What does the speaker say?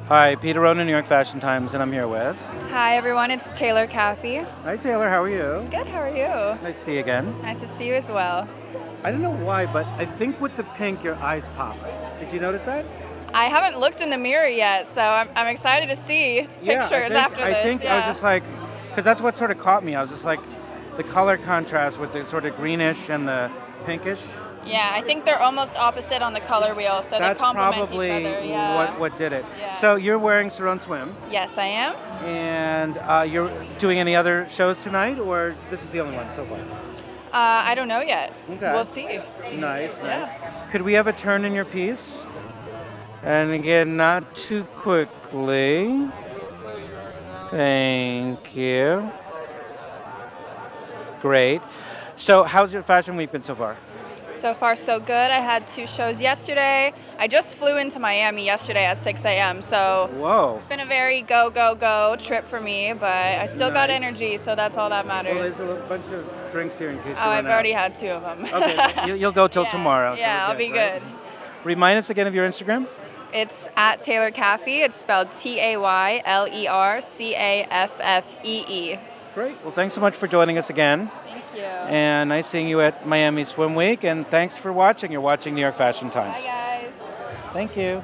Hi, Peter Rohn, New York Fashion Times, and I'm here with. Hi everyone, it's Taylorcaffee. Hi, Taylor. How are you? Good, how are you? Nice to see you again. Nice to see you as well. I don't know why, but I think with the pink, your eyes pop. Did you notice that? I haven't looked in the mirror yet, so I'm excited to see pictures after this. I think I was just like, because that's what sort of caught me. I was just like, the color contrast with the sort of greenish and the pinkish. Yeah, I think they're almost opposite on the color wheel, so That's they complement each probably other. Yeah. what did it. Yeah. So you're wearing cironeswim, Yes, I am. and you're doing any other shows tonight, or this is the only one so far? I don't know yet. Okay. We'll see. Nice. Yeah. Could we have a turn in your piece? And again, not too quickly. Thank you. Great. So how's your fashion week been so far? So far, so good. I had 2 shows yesterday. I just flew into Miami yesterday at 6 a.m., so Whoa. it's been a very go, go, go trip for me, but I still got Nice. energy, so that's all that Well, matters. there's a bunch of drinks here in case you Oh, run I've out. already had 2 of them. Okay, you'll go till Yeah, tomorrow. so Yeah, we're I'll be right? good. Remind us again of your Instagram. It's at Taylorcaffee. It's spelled Taylercaffee. Great. Well, thanks so much for joining us again. Thank you. And nice seeing you at Miami Swim Week. And thanks for watching. You're watching New York Fashion Times. Bye, guys. Thank you.